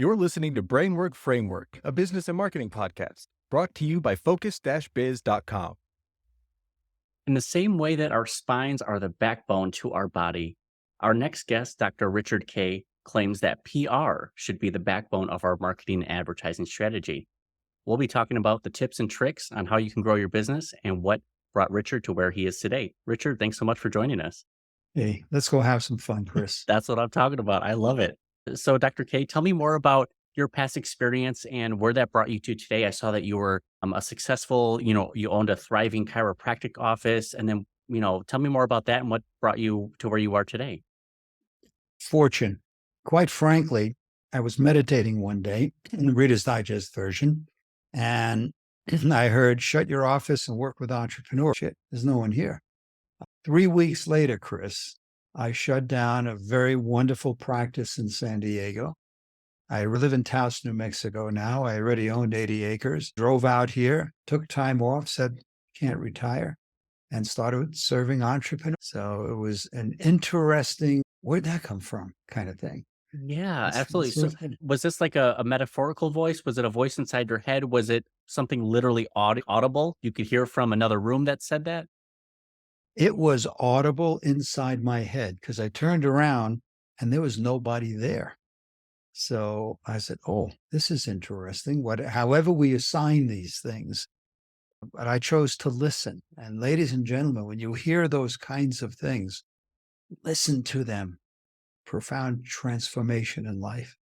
You're listening to Brainwork Framework, a business and marketing podcast, brought to you by focus-biz.com. In the same way that our spines are the backbone to our body, our next guest, Dr. Richard Kaye, claims that PR should be the backbone of our marketing and advertising strategy. We'll be talking about the tips and tricks on how you can grow your business and what brought Richard to where he is today. Richard, thanks so much for joining us. Hey, let's go have some fun, Chris. That's what I'm talking about. I love it. So, Dr. Kaye, tell me more about your past experience and where that brought you to today. I saw that you were a successful, you owned a thriving chiropractic office. And then, tell me more about that and what brought you to where you are today. Fortune. Quite frankly, I was meditating one day in the Reader's Digest version, and I heard, shut your office and work with entrepreneurs. Shit, there's no one here. 3 weeks later, Chris, I shut down a very wonderful practice in San Diego. I live in Taos, New Mexico now. I already owned 80 acres, drove out here, took time off, said, can't retire, and started serving entrepreneurs. So it was an interesting, where'd that come from kind of thing. Yeah, absolutely. So was this like a metaphorical voice? Was it a voice inside your head? Was it something literally audible? You could hear from another room that said that? It was audible inside my head because I turned around and there was nobody there. So I said, oh, this is interesting. However we assign these things, but I chose to listen. And ladies and gentlemen, when you hear those kinds of things, listen to them. Profound transformation in life.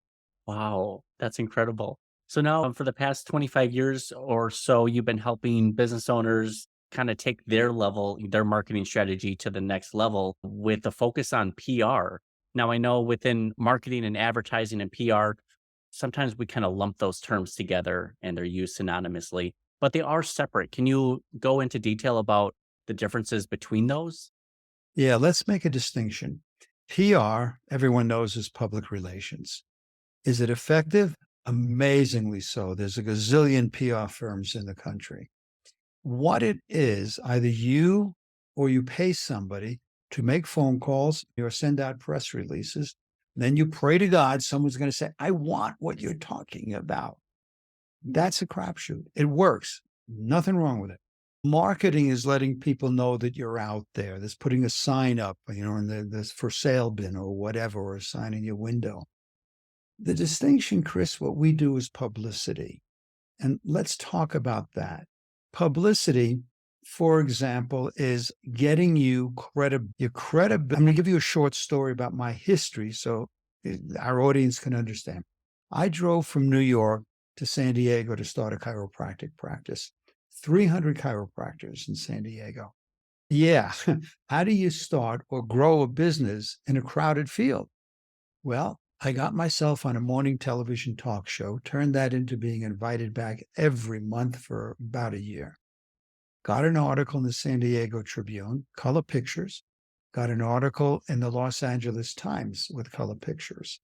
Wow, that's incredible. So now for the past 25 years or so, you've been helping business owners kind of take their marketing strategy to the next level with the focus on PR. Now, I know within marketing and advertising and PR, sometimes we kind of lump those terms together and they're used synonymously, but they are separate. Can you go into detail about the differences between those? Yeah, let's make a distinction. PR, everyone knows, is public relations. Is it effective? Amazingly so. There's a gazillion PR firms in the country. What it is, either you or you pay somebody to make phone calls or send out press releases. Then you pray to God, someone's going to say, I want what you're talking about. That's a crapshoot. It works. Nothing wrong with it. Marketing is letting people know that you're out there. There's putting a sign up, in the for sale bin or whatever, or a sign in your window. The distinction, Chris, what we do is publicity. And let's talk about that. Publicity, for example, is getting you your credibility. I'm going to give you a short story about my history so our audience can understand. I drove from New York to San Diego to start a chiropractic practice. 300 chiropractors in San Diego. Yeah. How do you start or grow a business in a crowded field? Well, I got myself on a morning television talk show, turned that into being invited back every month for about a year. Got an article in the San Diego Tribune, color pictures. Got an article in the Los Angeles Times with color pictures.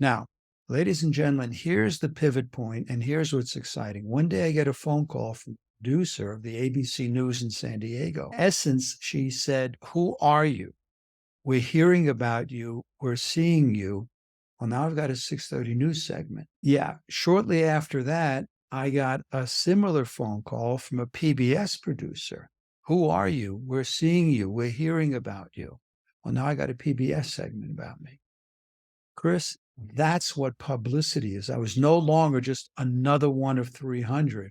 Now, ladies and gentlemen, here's the pivot point, and here's what's exciting. One day I get a phone call from the producer of the ABC News in San Diego. In essence, she said, who are you? We're hearing about you. We're seeing you. Well, now I've got a 6:30 news segment. Yeah. Shortly after that, I got a similar phone call from a PBS producer. Who are you? We're seeing you. We're hearing about you. Well, now I got a PBS segment about me. Chris, that's what publicity is. I was no longer just another one of 300.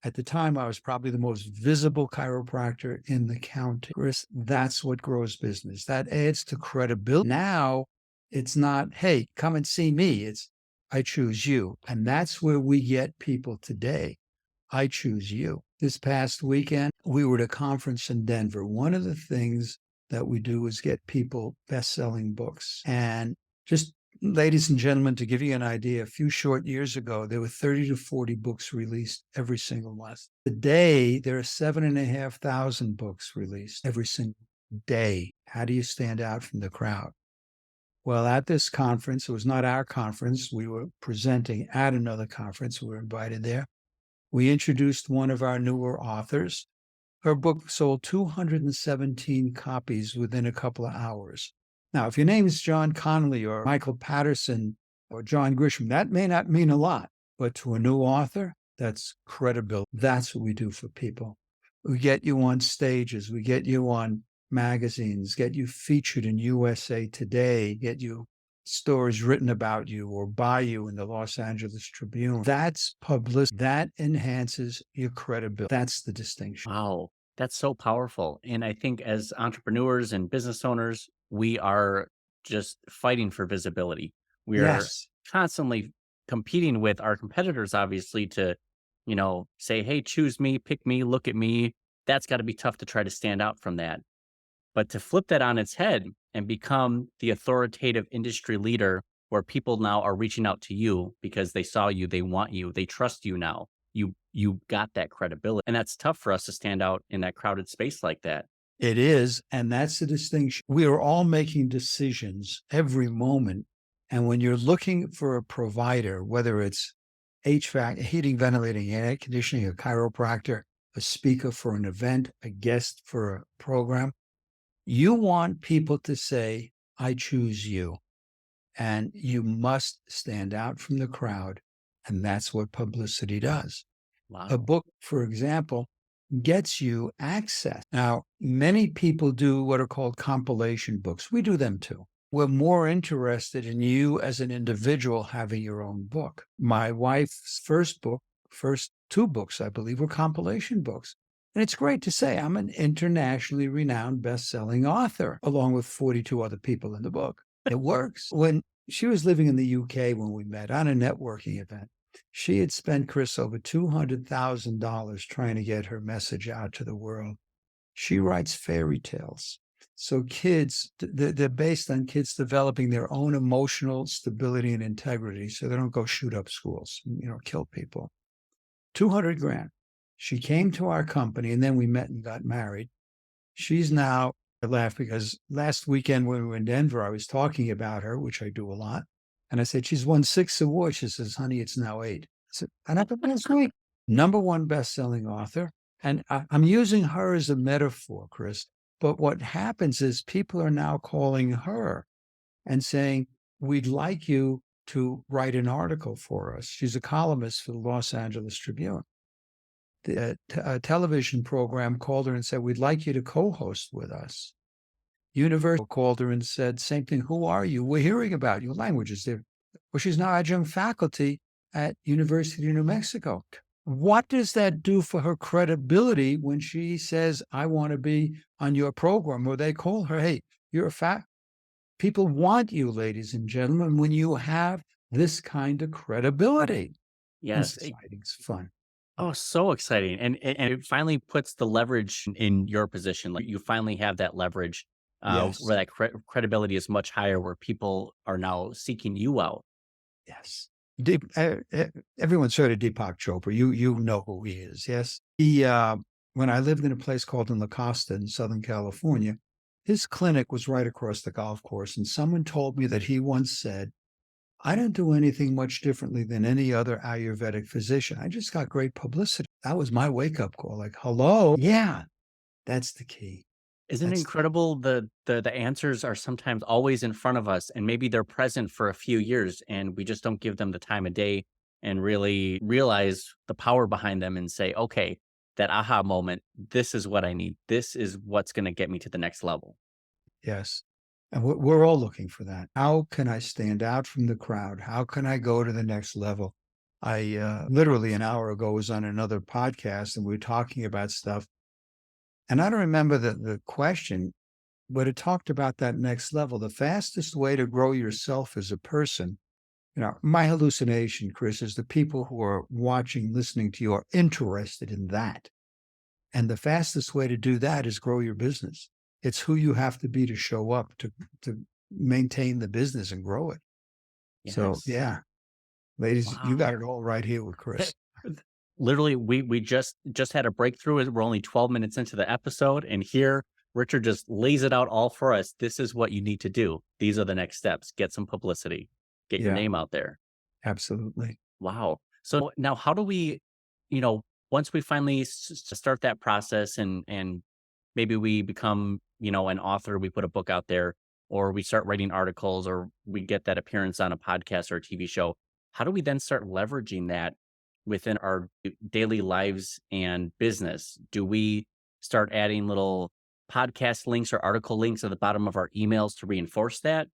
At the time, I was probably the most visible chiropractor in the county. Chris, that's what grows business. That adds to credibility. Now, it's not, hey, come and see me. It's, I choose you. And that's where we get people today. I choose you. This past weekend, we were at a conference in Denver. One of the things that we do is get people best-selling books. And just, ladies and gentlemen, to give you an idea, a few short years ago, there were 30 to 40 books released every single month. Today, there are 7,500 books released every single day. How do you stand out from the crowd? Well, at this conference, it was not our conference. We were presenting at another conference. We were invited there. We introduced one of our newer authors. Her book sold 217 copies within a couple of hours. Now, if your name is John Connolly or Michael Patterson, or John Grisham. That may not mean a lot, but to a new author, that's credibility. That's what we do for people. We get you on stages. We get you on magazines, get you featured in USA Today, get you stories written about you or by you in the Los Angeles Tribune. That's publicity. That enhances your credibility. That's the distinction. Wow, that's so powerful. And I think as entrepreneurs and business owners, we are just fighting for visibility. We are Yes. constantly competing with our competitors, obviously, to, say, hey, choose me, pick me, look at me. That's got to be tough to try to stand out from that. But to flip that on its head and become the authoritative industry leader where people now are reaching out to you because they saw you, they want you, they trust you now. You got that credibility. And that's tough for us to stand out in that crowded space like that. It is. And that's the distinction. We are all making decisions every moment. And when you're looking for a provider, whether it's HVAC, heating, ventilating, air conditioning, a chiropractor, a speaker for an event, a guest for a program, you want people to say, I choose you. And you must stand out from the crowd. And that's what publicity does. Wow. A book, for example, gets you access. Now, many people do what are called compilation books. We do them too. We're more interested in you as an individual having your own book. My wife's first two books, I believe, were compilation books. And it's great to say I'm an internationally renowned best-selling author, along with 42 other people in the book. It works. When she was living in the UK when we met on a networking event, she had spent, Chris, over $200,000 trying to get her message out to the world. She writes fairy tales. So kids, they're based on kids developing their own emotional stability and integrity so they don't go shoot up schools, kill people. 200 grand. She came to our company and then we met and got married. She's now, I laugh because last weekend when we were in Denver, I was talking about her, which I do a lot. And I said, she's won 6 awards. She says, honey, it's now 8. I said, and I thought, that's great. #1 best-selling author. And I'm using her as a metaphor, Chris. But what happens is people are now calling her and saying, we'd like you to write an article for us. She's a columnist for the Los Angeles Tribune. The television program called her and said, we'd like you to co-host with us. University called her and said, same thing, who are you? We're hearing about your languages. Well, she's now adjunct faculty at University of New Mexico. What does that do for her credibility when she says, I want to be on your program? Or they call her, hey, you're a fact. People want you, ladies and gentlemen, when you have this kind of credibility. Yes. It's exciting. It's fun. Oh, so exciting. And it finally puts the leverage in your position. Like you finally have that leverage Yes. where that credibility is much higher, where people are now seeking you out. Yes. Everyone's heard of Deepak Chopra. You know who he is, yes? He, when I lived in a place called in La Costa in Southern California, his clinic was right across the golf course. And someone told me that he once said, I don't do anything much differently than any other Ayurvedic physician. I just got great publicity. That was my wake-up call. Like, hello? Yeah, that's the key. Isn't it incredible? The answers are sometimes always in front of us, and maybe they're present for a few years, and we just don't give them the time of day and really realize the power behind them and say, okay, that aha moment, this is what I need. This is what's going to get me to the next level. Yes. And we're all looking for that. How can I stand out from the crowd? How can I go to the next level? I literally an hour ago was on another podcast and we were talking about stuff. And I don't remember the question, but it talked about that next level. The fastest way to grow yourself as a person, my hallucination, Chris, is the people who are watching, listening to you are interested in that. And the fastest way to do that is grow your business. It's who you have to be to show up, to maintain the business and grow it. Yes. So, yeah, ladies, Wow. you got it all right here with Chris. Literally, we just had a breakthrough. We're only 12 minutes into the episode, and here Richard just lays it out all for us. This is what you need to do. These are the next steps. Get some publicity. Get your name out there. Absolutely. Wow. So now how do we, once we finally start that process and maybe we become, an author, we put a book out there, or we start writing articles, or we get that appearance on a podcast or a TV show, how do we then start leveraging that within our daily lives and business? Do we start adding little podcast links or article links at the bottom of our emails to reinforce that?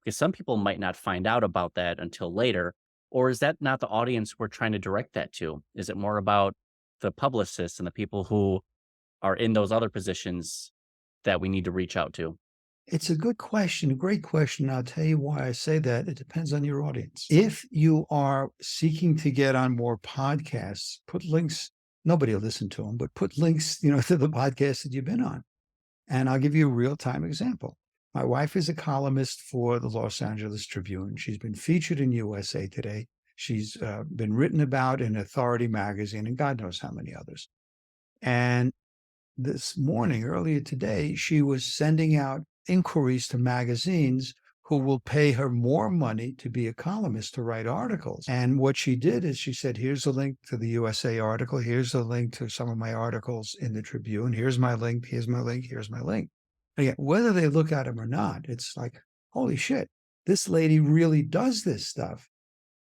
Because some people might not find out about that until later. Or is that not the audience we're trying to direct that to? Is it more about the publicists and the people who are in those other positions that we need to reach out to? It's a good question, a great question. I'll tell you why I say that. It depends on your audience. If you are seeking to get on more podcasts, put links. Nobody will listen to them, but put links, to the podcast that you've been on. And I'll give you a real-time example. My wife is a columnist for the Los Angeles Tribune. She's been featured in USA Today. She's been written about in Authority magazine and God knows how many others. And this morning, earlier today, she was sending out inquiries to magazines who will pay her more money to be a columnist to write articles. And what she did is she said, here's a link to the USA article. Here's a link to some of my articles in the Tribune. Here's my link. Here's my link. Here's my link. Again, whether they look at them or not, it's like, holy shit, this lady really does this stuff.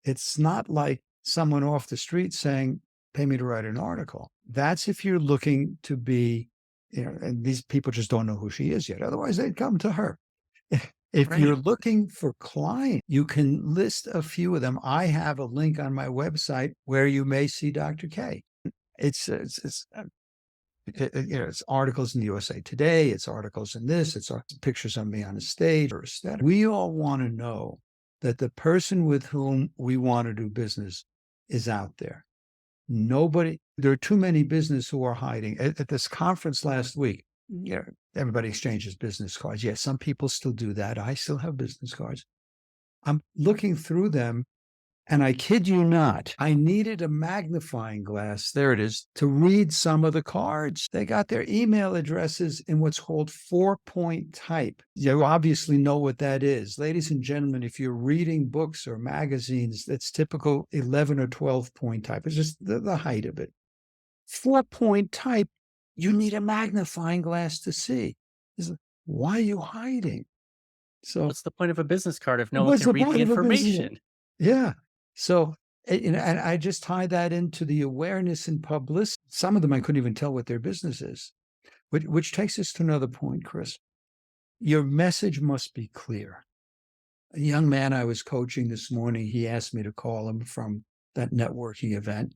It's not like someone off the street saying, pay me to write an article. That's if you're looking to be, and these people just don't know who she is yet. Otherwise, they'd come to her. If Right. you're looking for clients, you can list a few of them. I have a link on my website where you may see Dr. Kaye. It's articles in the USA Today. It's articles in this. It's pictures of me on a stage or aesthetic. We all want to know that the person with whom we want to do business is out there. There are too many business who are hiding. At this conference last week, everybody exchanges business cards. Yes, some people still do that. I still have business cards. I'm looking through them, and I kid you not, I needed a magnifying glass, there it is, to read some of the cards. They got their email addresses in what's called 4-point type. You obviously know what that is. Ladies and gentlemen, if you're reading books or magazines, that's typical 11 or 12-point type. It's just the height of it. 4-point type, you need a magnifying glass to see. Why are you hiding? So What's the point of a business card if no one what's can the read point the of a business? information? Yeah. So, and I just tie that into the awareness and publicity. Some of them I couldn't even tell what their business is, which takes us to another point, Chris. Your message must be clear. A young man I was coaching this morning, he asked me to call him from that networking event,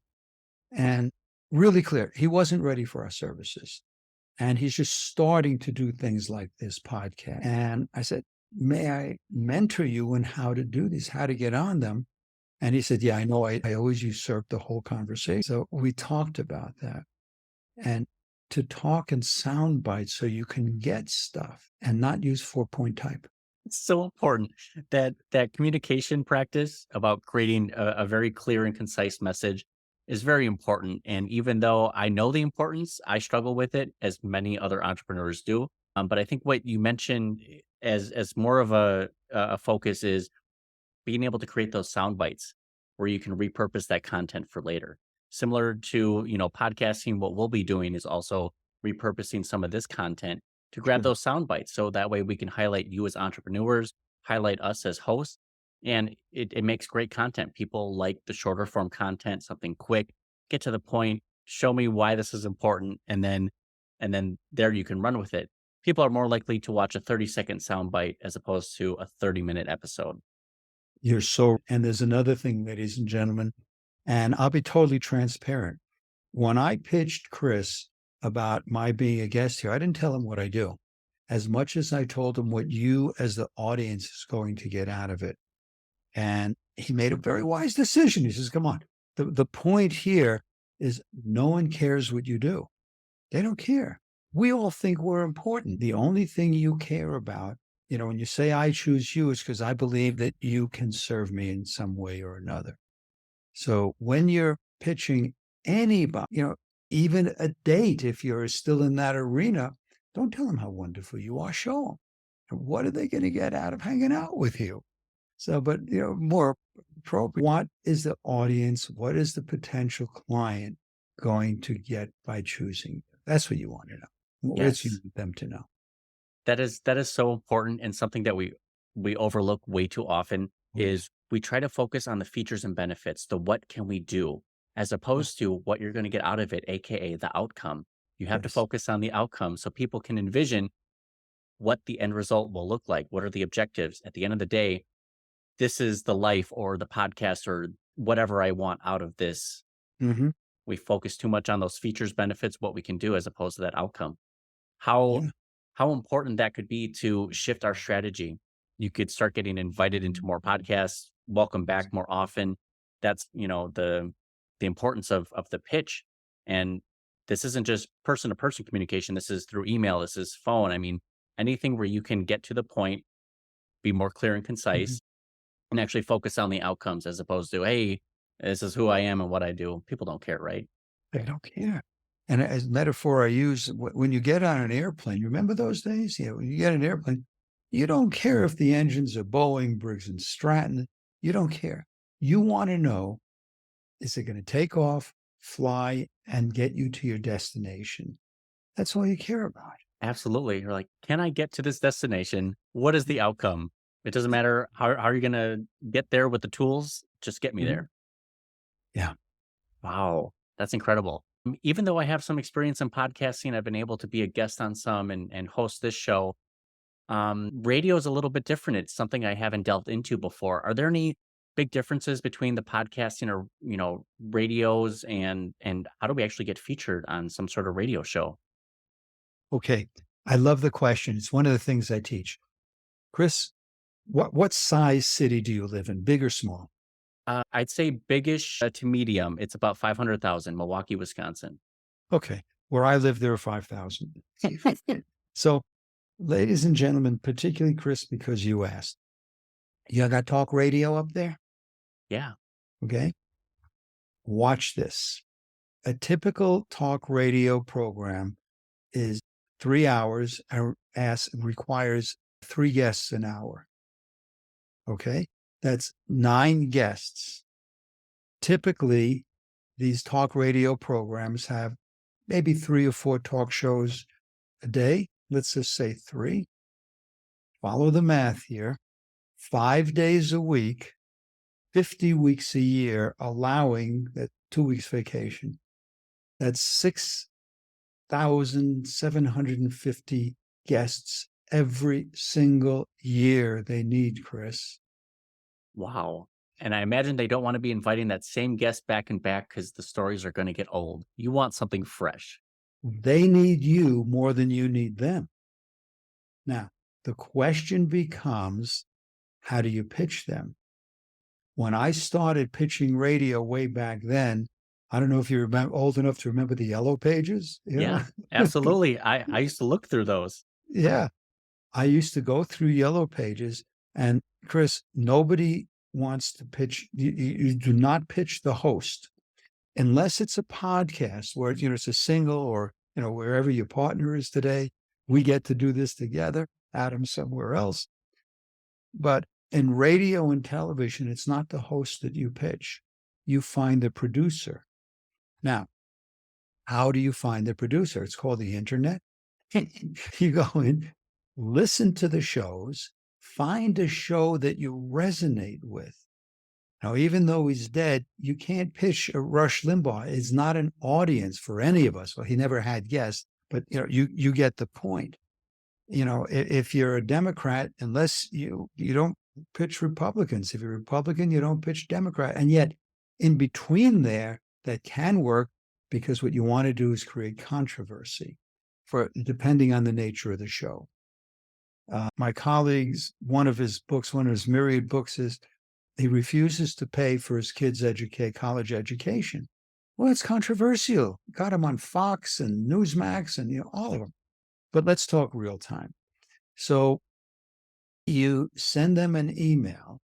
and really clear. He wasn't ready for our services. And he's just starting to do things like this podcast. And I said, may I mentor you in how to do these, how to get on them? And he said, yeah, I know. I always usurp the whole conversation. So we talked about that. And to talk in sound bites so you can get stuff and not use 4-point type. It's so important that communication practice about creating a very clear and concise message is very important. And even though I know the importance, I struggle with it as many other entrepreneurs do. But I think what you mentioned as more of a focus is being able to create those sound bites where you can repurpose that content for later. Similar to, podcasting, what we'll be doing is also repurposing some of this content to grab Sure. those sound bites. So that way we can highlight you as entrepreneurs, highlight us as hosts, and it makes great content. People like the shorter form content, something quick, get to the point, show me why this is important, and then there you can run with it. People are more likely to watch a 30-second sound bite as opposed to a 30-minute episode. And there's another thing, ladies and gentlemen, and I'll be totally transparent. When I pitched Chris about my being a guest here, I didn't tell him what I do as much as I told him what you as the audience is going to get out of it. And he made a very wise decision. He says, come on. The point here is no one cares what you do. They don't care. We all think we're important. The only thing you care about, when you say I choose you, is because I believe that you can serve me in some way or another. So when you're pitching anybody, even a date, if you're still in that arena, don't tell them how wonderful you are. Show them. And what are they going to get out of hanging out with you? So, but, more appropriate, what is the audience? What is the potential client going to get by choosing you? That's what you want to know. What Yes. you want them to know. That is so important, and something that we overlook way too often Mm. is we try to focus on the features and benefits, the what can we do, as Oh, opposed to what you're going to get out of it, aka the outcome. You have to yes. focus on the outcome so people can envision what the end result will look like. What are the objectives? At the end of the day, this is the life or the podcast or whatever I want out of this. Hmm. We focus too much on those features, benefits, what we can do as opposed to that outcome. How Yeah. how important that could be to shift our strategy. You could start getting invited into more podcasts, welcome back more often. That's, the importance of the pitch. And this isn't just person to person communication. This is through email. This is phone. I mean, anything where you can get to the point, be more clear and Mhm. concise, and actually focus on the outcomes as opposed to, hey, this is who I am and what I do. People don't care, right? They don't care. And as metaphor I use, when you get on an airplane, you remember those days? Yeah, when you get an airplane, you don't care if the engines are Boeing, Briggs and Stratton. You don't care. You want to know, is it going to take off, fly, and get you to your destination? That's all you care about. Absolutely. You're like, can I get to this destination? What is the outcome? It doesn't matter how are you gonna get there with the tools, just get me Mhm. there. Yeah. Wow, that's incredible. Even though I have some experience in podcasting, I've been able to be a guest on some and host this show. Radio is a little bit different. It's something I haven't delved into before. Are there any big differences between the podcasting or radios and how do we actually get featured on some sort of radio show? Okay. I love the question. It's one of the things I teach. Chris, what size city do you live in? Big or small? I'd say biggish to medium. It's about 500,000, Milwaukee, Wisconsin. Okay. Where I live, there are 5,000. So, ladies and gentlemen, particularly Chris, because you asked, you got talk radio up there? Yeah. Okay. Watch this. A typical talk radio program is 3 hours, requires three guests an hour. Okay. That's nine guests. Typically, these talk radio programs have maybe three or four talk shows a day. Let's just say three. Follow the math here. 5 days a week, 50 weeks a year, allowing that 2 weeks vacation. That's 6,750 guests every single year they need, Chris. Wow. And I imagine they don't want to be inviting that same guest back and back because the stories are going to get old. You want something fresh. They need you more than you need them. Now, the question becomes, how do you pitch them? When I started pitching radio way back then, I don't know if you're old enough to remember the yellow pages. Yeah, absolutely. I used to look through those. Yeah. I used to go through yellow pages, and Chris, nobody wants to pitch. You do not pitch the host unless it's a podcast where it's a single, or wherever your partner is today. We get to do this together. Adam somewhere else. But in radio and television, it's not the host that you pitch. You find the producer. Now, how do you find the producer? It's called the internet. You go in, listen to the shows, find a show that you resonate with. Now, even though he's dead, you can't pitch a Rush Limbaugh. It's not an audience for any of us. Well, he never had guests, but you get the point. If you're a Democrat, unless you don't pitch Republicans. If you're a Republican, you don't pitch Democrat. And yet, in between there, that can work, because what you want to do is create controversy, depending on the nature of the show. My colleagues, one of his myriad books is he refuses to pay for his kids' college education. Well, it's controversial. Got him on Fox and Newsmax and all of them. But let's talk real time. So you send them an email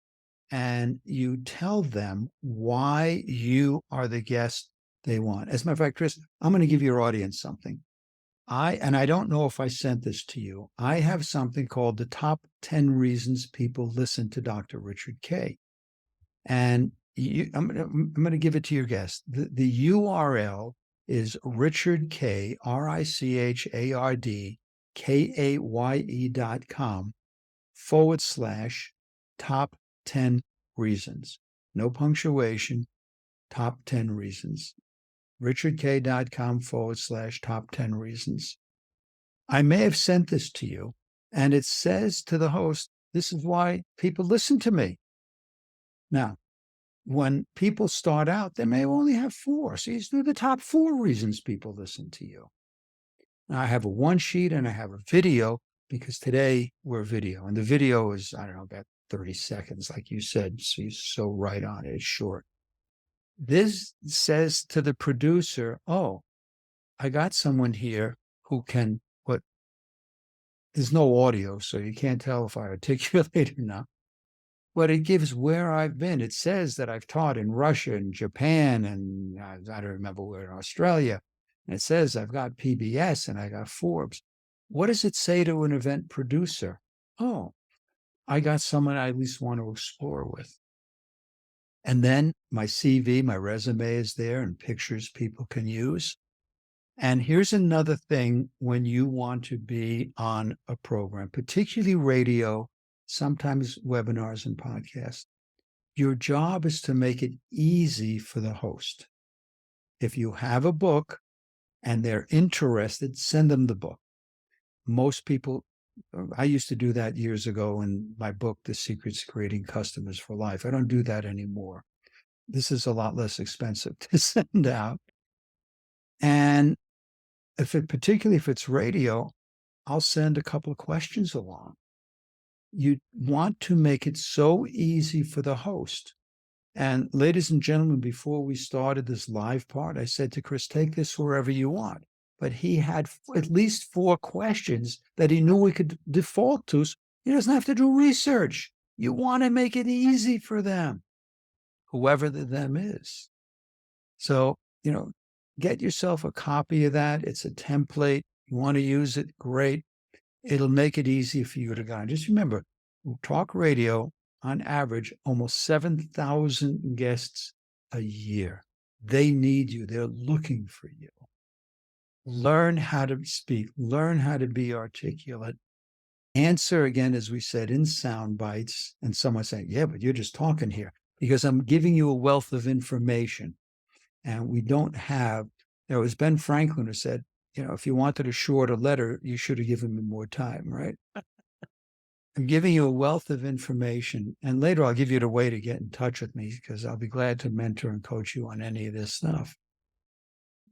and you tell them why you are the guest they want. As a matter of fact, Chris, I'm going to give your audience something. I don't know if I sent this to you. I have something called the top 10 reasons people listen to Dr. Richard Kaye. And I'm going to give it to your guest. The URL is Richard Kaye, RICHARD kaye.com/top 10 reasons. No punctuation, top 10 reasons. richardkay.com/top 10 reasons. I may have sent this to you, and it says to the host, this is why people listen to me. Now, when people start out, they may only have 4. So you do the top 4 reasons people listen to you. Now, I have a one sheet and I have a video because today we're video. And the video is, I don't know, about 30 seconds, like you said. So you're so right on it. It's short. This says to the producer, oh, I got someone here who can, there's no audio, so you can't tell if I articulate or not. But it gives where I've been. It says that I've taught in Russia and Japan and I don't remember where, in Australia. And it says I've got PBS and I got Forbes. What does it say to an event producer? Oh, I got someone I at least want to explore with. And then my CV, my resume is there and pictures people can use. And here's another thing when you want to be on a program, particularly radio, sometimes webinars and podcasts. Your job is to make it easy for the host. If you have a book and they're interested, send them the book. Most people, I used to do that years ago in my book, The Secrets to Creating Customers for Life. I don't do that anymore. This is a lot less expensive to send out. And particularly if it's radio, I'll send a couple of questions along. You want to make it so easy for the host. And ladies and gentlemen, before we started this live part, I said to Chris, take this wherever you want. But he had at least 4 questions that he knew we could default to. So he doesn't have to do research. You want to make it easy for them, whoever the them is. So, get yourself a copy of that. It's a template. You want to use it, great. It'll make it easy for you to go. Just remember, talk radio, on average, almost 7,000 guests a year. They need you. They're looking for you. Learn how to speak. Learn how to be articulate. Answer, again, as we said, in sound bites. And someone saying, yeah, but you're just talking here. Because I'm giving you a wealth of information. And we don't have, there was Ben Franklin who said, if you wanted a shorter letter, you should have given me more time, right? I'm giving you a wealth of information. And later I'll give you the way to get in touch with me because I'll be glad to mentor and coach you on any of this stuff.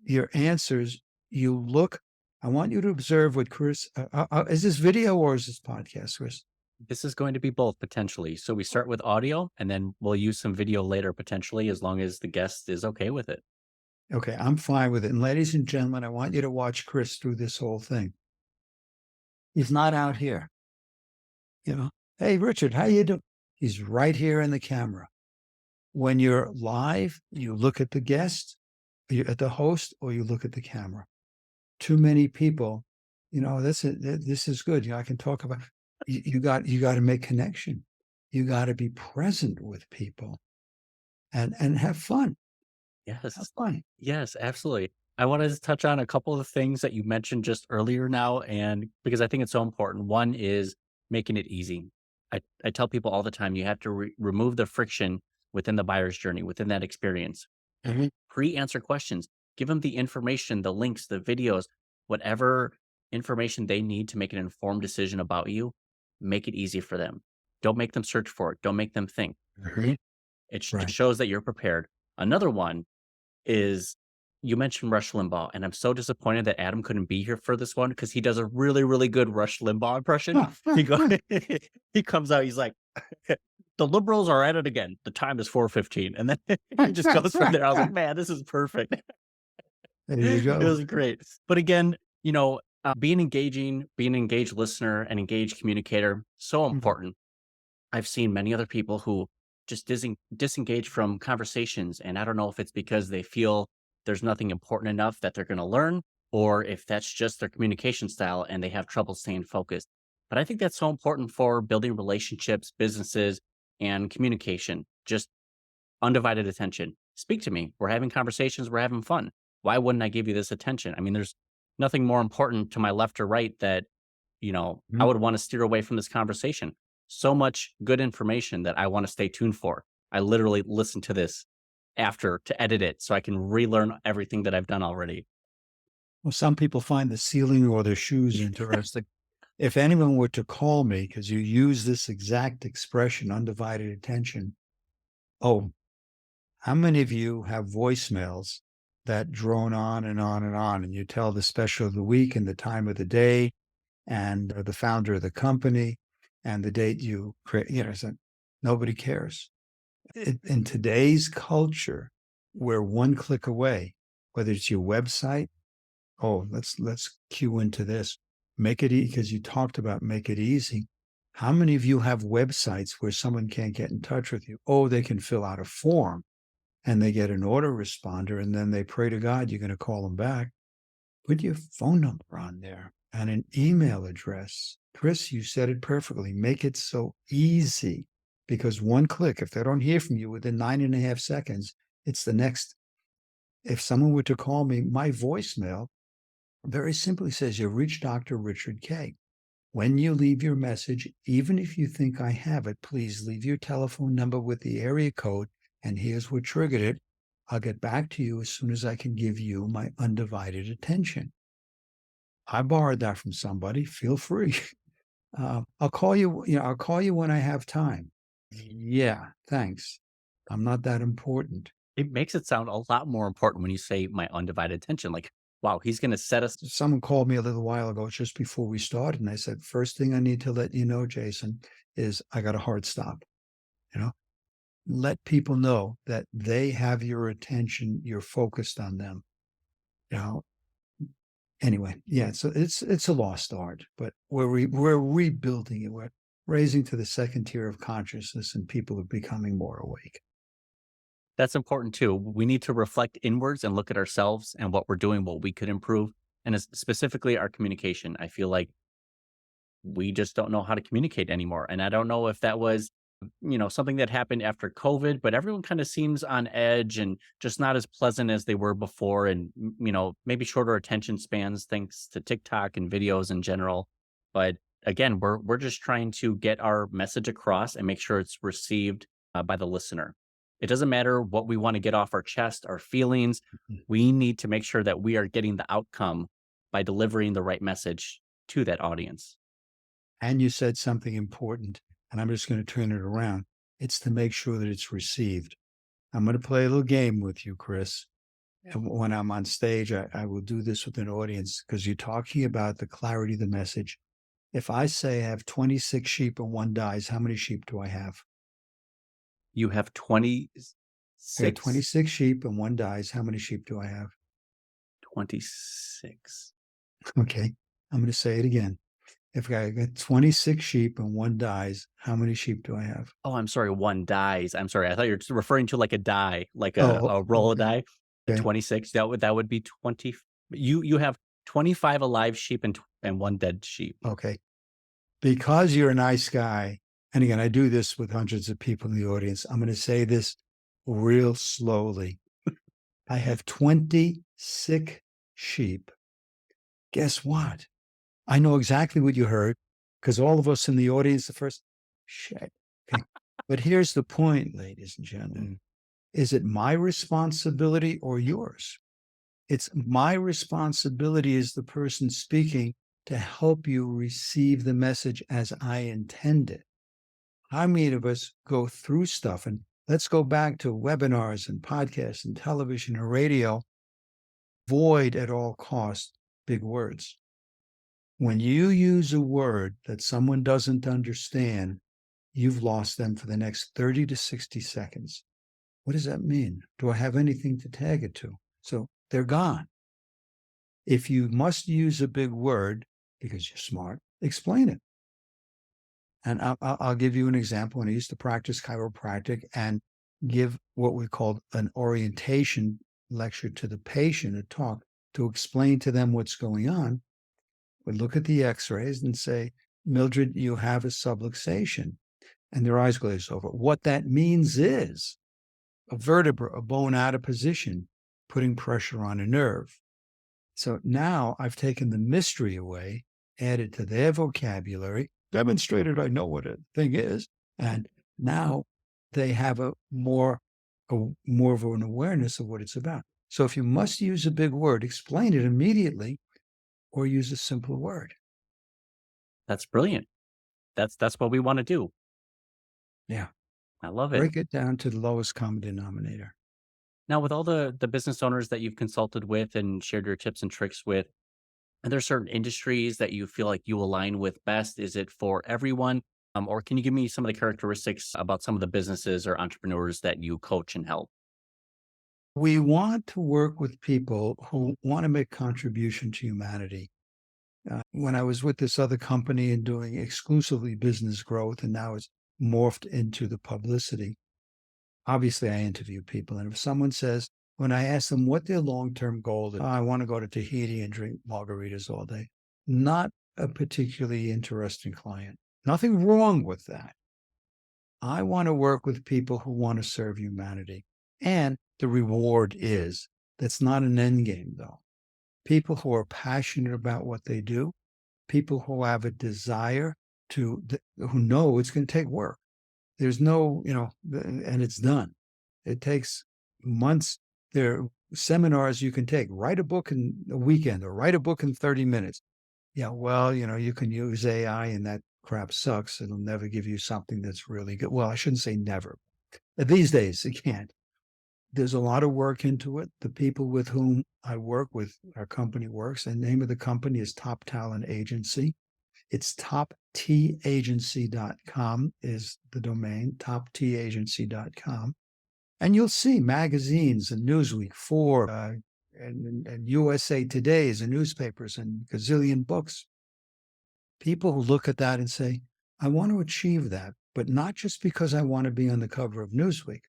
Your answers, I want you to observe what Chris, is this video or is this podcast, Chris? This is going to be both potentially. So we start with audio and then we'll use some video later potentially as long as the guest is okay with it. Okay, I'm fine with it. And ladies and gentlemen, I want you to watch Chris through this whole thing. He's not out here. Hey, Richard, how you doing? He's right here in the camera. When you're live, you look at the guest, at the host, or you look at the camera. Too many people, this is good. I can talk about. You got to make connection. You got to be present with people, and have fun. Yes. Have fun. Yes, absolutely. I wanted to touch on a couple of things that you mentioned just earlier now, and because I think it's so important. One is making it easy. I tell people all the time, you have to remove the friction within the buyer's journey, within that experience. Mm-hmm. Pre-answer questions. Give them the information, the links, the videos, whatever information they need to make an informed decision about you. Make it easy for them. Don't make them search for it. Don't make them think. Mm-hmm. It Right. shows that you're prepared. Another one is you mentioned Rush Limbaugh, and I'm so disappointed that Adam couldn't be here for this one because he does a really, really good Rush Limbaugh impression. He comes out, he's like, the liberals are at it again. The time is 4:15. And then he just goes from there. I was like, man, this is perfect. There you go. It was great. But again, being engaging, being an engaged listener and engaged communicator, so important. I've seen many other people who just disengage from conversations. And I don't know if it's because they feel there's nothing important enough that they're going to learn, or if that's just their communication style and they have trouble staying focused. But I think that's so important for building relationships, businesses, and communication. Just undivided attention. Speak to me. We're having conversations. We're having fun. Why wouldn't I give you this attention? I mean, there's nothing more important to my left or right that I would want to steer away from this conversation. So much good information that I want to stay tuned for. I literally listen to this after to edit it so I can relearn everything that I've done already. Well, some people find the ceiling or their shoes interesting. If anyone were to call me, because you use this exact expression, undivided attention, oh, how many of you have voicemails that drone on and on and on, and you tell the special of the week and the time of the day and the founder of the company and the date you create, so nobody cares. In today's culture, we're one click away, whether it's your website. Oh, let's cue into this. Make it easy, because you talked about make it easy. How many of you have websites where someone can't get in touch with you? Oh, they can fill out a form and they get an autoresponder, and then they pray to God you're going to call them back. Put your phone number on there and an email address. Chris, you said it perfectly. Make it so easy, because one click, if they don't hear from you within 9.5 seconds, it's the next. If someone were to call me, my voicemail very simply says, "You've reached Dr. Richard Kaye. When you leave your message, even if you think I have it, please leave your telephone number with the area code, and here's what triggered it. I'll get back to you as soon as I can give you my undivided attention." I borrowed that from somebody. Feel free. I'll call you. I'll call you when I have time. Yeah, thanks. I'm not that important. It makes it sound a lot more important when you say my undivided attention. Like, wow, he's going to set us. Someone called me a little while ago, just before we started, and I said, first thing I need to let you know, Jason, is I got a hard stop. Let people know that they have your attention. You're focused on them. Anyway, yeah, so it's a lost art, but we're rebuilding it. We're raising to the second tier of consciousness, and people are becoming more awake. That's important too. We need to reflect inwards and look at ourselves and what we're doing, what we could improve, and specifically our communication. I feel like we just don't know how to communicate anymore. And I don't know if that was, something that happened after COVID, but everyone kind of seems on edge and just not as pleasant as they were before. And, maybe shorter attention spans thanks to TikTok and videos in general. But again, we're just trying to get our message across and make sure it's received by the listener. It doesn't matter what we want to get off our chest, our feelings. We need to make sure that we are getting the outcome by delivering the right message to that audience. And you said something important, and I'm just going to turn it around. It's to make sure that it's received. I'm going to play a little game with you, Chris. And when I'm on stage, I will do this with an audience, because you're talking about the clarity of the message. If I say I have 26 sheep and one dies, how many sheep do I have? You have 26. Okay, 26 sheep and one dies. How many sheep do I have? 26. Okay, I'm going to say it again. If I got 26 sheep and one dies, how many sheep do I have? Oh, I'm sorry. One dies. I'm sorry. I thought you were referring to like a die, like a roll of die. Okay. 26. That would be 20. You have 25 alive sheep and one dead sheep. Okay. Because you're a nice guy, and again, I do this with hundreds of people in the audience, I'm going to say this real slowly. I have 20 sick sheep. Guess what? I know exactly what you heard, because all of us in the audience, the first, shit. Okay. But here's the point, ladies and gentlemen. Is it my responsibility or yours? It's my responsibility as the person speaking to help you receive the message as I intended. How many of us go through stuff? And let's go back to webinars and podcasts and television and radio. Avoid at all costs big words. When you use a word that someone doesn't understand, you've lost them for the next 30 to 60 seconds. What does that mean? Do I have anything to tag it to? So they're gone. If you must use a big word because you're smart, explain it. And I'll give you an example. When I used to practice chiropractic and give what we called an orientation lecture to the patient, a talk, to explain to them what's going on, would look at the x-rays and say, Mildred, you have a subluxation. And their eyes glaze over. What that means is a vertebra, a bone out of position, putting pressure on a nerve. So now I've taken the mystery away. added to their vocabulary, demonstrated I know what a thing is, and now they have more of an awareness of what it's about. So if you must use a big word, explain it immediately or use a simple word. That's brilliant. That's what we want to do. Yeah. I love it. Break it down to the lowest common denominator. Now, with all the business owners that you've consulted with and shared your tips and tricks with, are there certain industries that you feel like you align with best? Is it for everyone? Or can you give me some of the characteristics about some of the businesses or entrepreneurs that you coach and help? We want to work with people who want to make contribution to humanity. When I was with this other company and doing exclusively business growth, and now it's morphed into the publicity, obviously I interview people. And if someone says, when I ask them what their long-term goal is, "Oh, I want to go to Tahiti and drink margaritas all day," not a particularly interesting client. Nothing wrong with that. I want to work with people who want to serve humanity. And the reward is that's not an end game, though. People who are passionate about what they do, people who have a desire who know it's going to take work. There's no, and it's done. It takes months. There are seminars you can take. Write a book in a weekend or write a book in 30 minutes. Yeah, well, you can use AI and that crap sucks. It'll never give you something that's really good. Well, I shouldn't say never. These days, it can't. There's a lot of work into it. The people with whom I work with, our company works. The name of the company is Top Talent Agency. It's toptagency.com is the domain, toptagency.com. And you'll see magazines and Newsweek, Forbes, and USA Today's and newspapers and gazillion books. People who look at that and say, I want to achieve that, but not just because I want to be on the cover of Newsweek,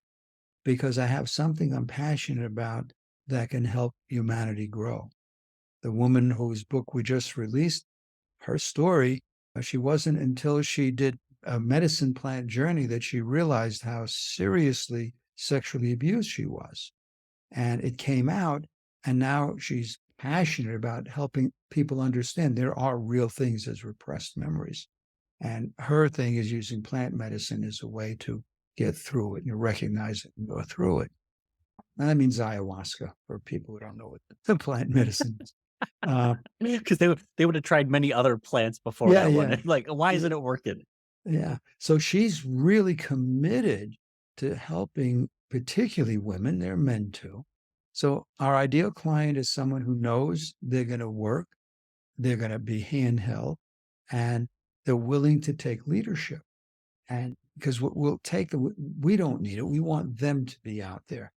because I have something I'm passionate about that can help humanity grow. The woman whose book we just released, her story, she wasn't until she did a medicine plant journey that she realized how seriously sexually abused she was. And it came out, and now she's passionate about helping people understand there are real things as repressed memories. And her thing is using plant medicine as a way to get through it and recognize it and go through it. And that means ayahuasca for people who don't know what the plant medicine is. Because they would have tried many other plants before Yeah, that yeah. one. Like, why isn't it working? Yeah. So she's really committed to helping, particularly women, there are men too. So our ideal client is someone who knows they're going to work, they're going to be handheld, and they're willing to take leadership. And because we don't need it. We want them to be out there.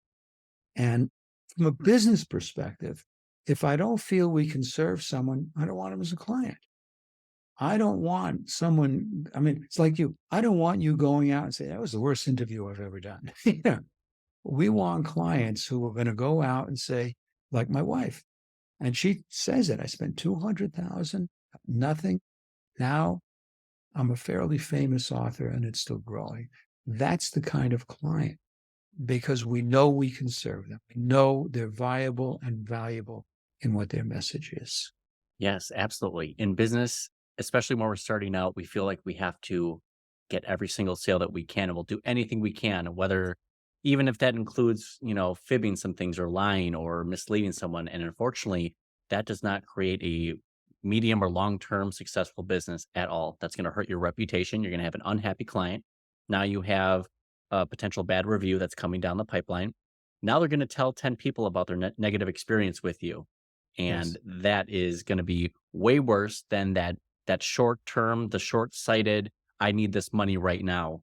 And from a business perspective, if I don't feel we can serve someone, I don't want them as a client. I don't want someone, it's like you. I don't want you going out and say, that was the worst interview I've ever done. Yeah. We want clients who are going to go out and say, like my wife, and she says it, I spent $200,000, nothing. Now I'm a fairly famous author and it's still growing. That's the kind of client, because we know we can serve them. We know they're viable and valuable in what their message is. Yes, absolutely. In business, especially when we're starting out, we feel like we have to get every single sale that we can, and we'll do anything we can, whether even if that includes, fibbing some things or lying or misleading someone. And unfortunately, that does not create a medium or long-term successful business at all. That's going to hurt your reputation. You're going to have an unhappy client. Now you have a potential bad review that's coming down the pipeline. Now they're going to tell 10 people about their negative experience with you. And Yes. that is going to be way worse than that short term, the short-sighted, I need this money right now.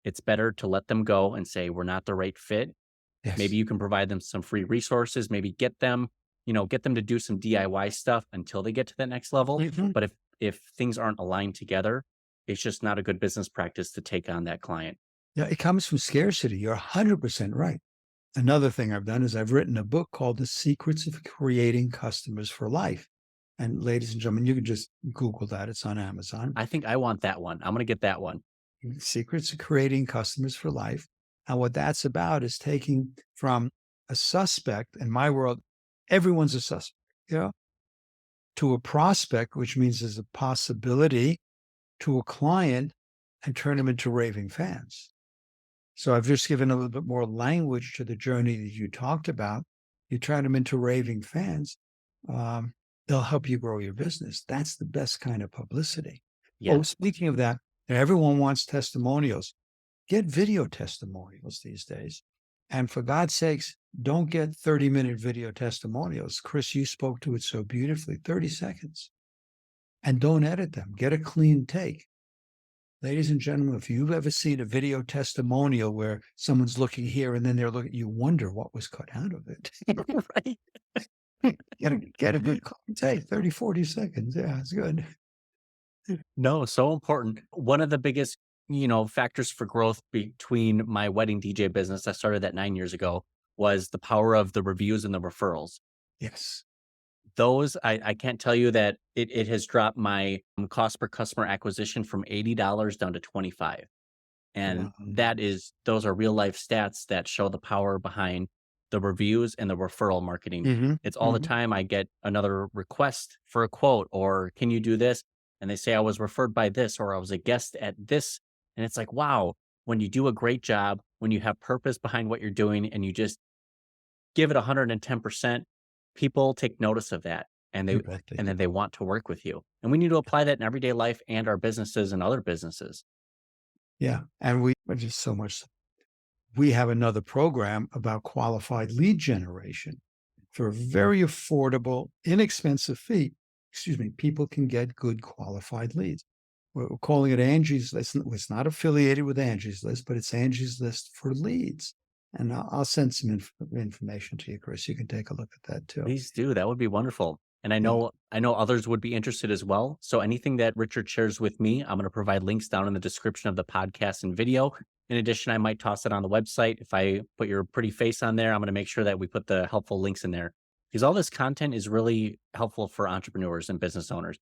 It's better to let them go and say, we're not the right fit. Yes. Maybe you can provide them some free resources, maybe get them to do some DIY stuff until they get to that next level. Mm-hmm. But if things aren't aligned together, it's just not a good business practice to take on that client. Yeah, it comes from scarcity. You're 100% right. Another thing I've done is I've written a book called The Secrets of Creating Customers for Life. And ladies and gentlemen, you can just Google that. It's on Amazon. I think I want that one. I'm going to get that one. Secrets of Creating Customers for Life. And what that's about is taking from a suspect, in my world, everyone's a suspect, to a prospect, which means there's a possibility, to a client, and turn them into raving fans. So I've just given a little bit more language to the journey that you talked about. You turn them into raving fans. They'll help you grow your business. That's the best kind of publicity. Yeah. Oh, speaking of that, everyone wants testimonials. Get video testimonials these days. And for God's sakes, don't get 30-minute video testimonials. Chris, you spoke to it so beautifully, 30 seconds. And don't edit them. Get a clean take. Ladies and gentlemen, if you've ever seen a video testimonial where someone's looking here and then they're looking, you wonder what was cut out of it. Right. Get a good clean take, 30, 40 seconds. Yeah, it's good. No, so important. One of the biggest, factors for growth between my wedding DJ business, I started that 9 years ago, was the power of the reviews and the referrals. Yes. Those, I can't tell you that it has dropped my cost per customer acquisition from $80 down to $25. And Wow. those are real life stats that show the power behind the reviews and the referral marketing. Mm-hmm. It's all the time I get another request for a quote, or can you do this? And they say I was referred by this, or I was a guest at this. And it's like, wow, when you do a great job, when you have purpose behind what you're doing and you just give it 110%, people take notice of that and You bet they and then do. they want to work with you. And we need to apply that in everyday life and our businesses and other businesses. Yeah. And we just so much. We have another program about qualified lead generation for a very affordable, inexpensive fee. Excuse me, people can get good qualified leads. We're calling it Angie's List. It's not affiliated with Angie's List, but it's Angie's List for leads. And I'll send some information to you, Chris. You can take a look at that too. Please do. That would be wonderful. And I Yeah. know others would be interested as well. So anything that Richard shares with me, I'm going to provide links down in the description of the podcast and video. In addition, I might toss it on the website. If I put your pretty face on there, I'm going to make sure that we put the helpful links in there, because all this content is really helpful for entrepreneurs and business owners.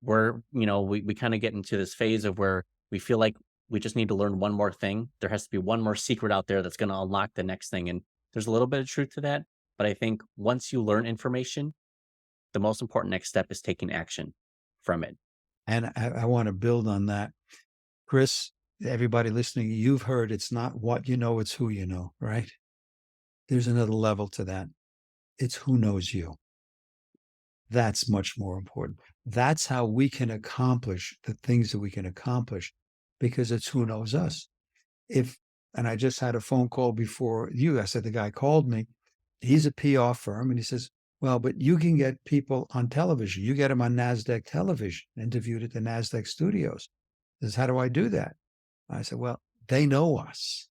We kind of get into this phase of where we feel like we just need to learn one more thing. There has to be one more secret out there that's going to unlock the next thing. And there's a little bit of truth to that. But I think once you learn information, the most important next step is taking action from it. And I want to build on that. Chris, everybody listening, you've heard it's not what you know, it's who you know, right? There's another level to that. It's who knows you. That's much more important. That's how we can accomplish the things that we can accomplish, because it's who knows us. And I just had a phone call before you. I said, the guy called me. He's a PR firm. And he says, well, but you can get people on television. You get them on NASDAQ television, interviewed at the NASDAQ studios. He says, how do I do that? I said, well, they know us.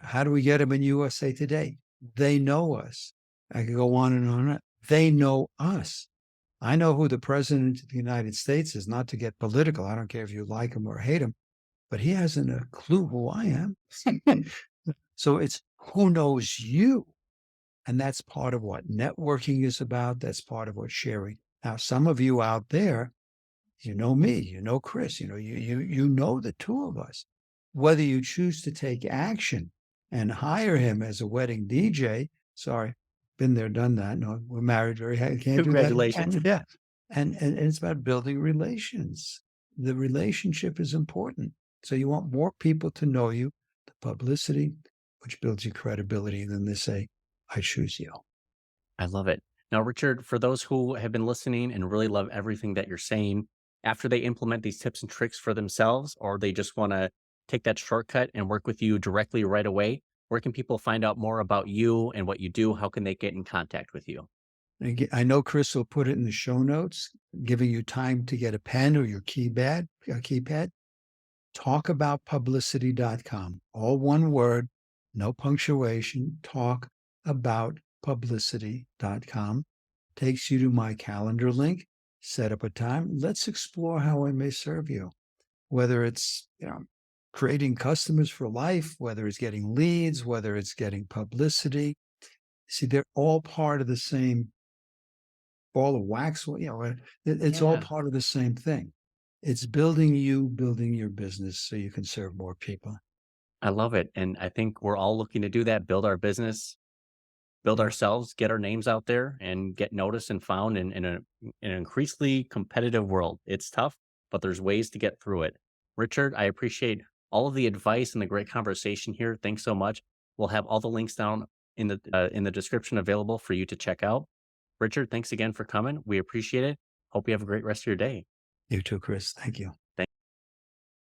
How do we get them in USA Today? They know us. I could go on and on. They know us. I know who the president of the United States is, not to get political. I don't care if you like him or hate him, but he hasn't a clue who I am. So it's who knows you. And that's part of what networking is about. That's part of what sharing. Now, some of you out there, you know me, you know Chris, you know the two of us. Whether you choose to take action and hire him as a wedding DJ, sorry, been there, done that. No, we're married. Can't do that. Congratulations. Yeah. And it's about building relations. The relationship is important. So you want more people to know you, the publicity, which builds your credibility. And then they say, I choose you. I love it. Now, Richard, for those who have been listening and really love everything that you're saying, after they implement these tips and tricks for themselves, or they just want to take that shortcut and work with you directly right away, where can people find out more about you and what you do? How can they get in contact with you? I know Chris will put it in the show notes, giving you time to get a pen or your keypad. Talkaboutpublicity.com. All one word, no punctuation. Talkaboutpublicity.com takes you to my calendar link. Set up a time. Let's explore how I may serve you. Whether it's creating customers for life, whether it's getting leads, whether it's getting publicity. See, they're all part of the same ball of wax. It's all part of the same thing. It's building your business so you can serve more people. I love it. And I think we're all looking to do that, build our business. build ourselves, get our names out there, and get noticed and found in an increasingly competitive world. It's tough, but there's ways to get through it. Richard, I appreciate all of the advice and the great conversation here. Thanks so much. We'll have all the links down in the description available for you to check out. Richard, thanks again for coming. We appreciate it. Hope you have a great rest of your day. You too, Chris. Thank you.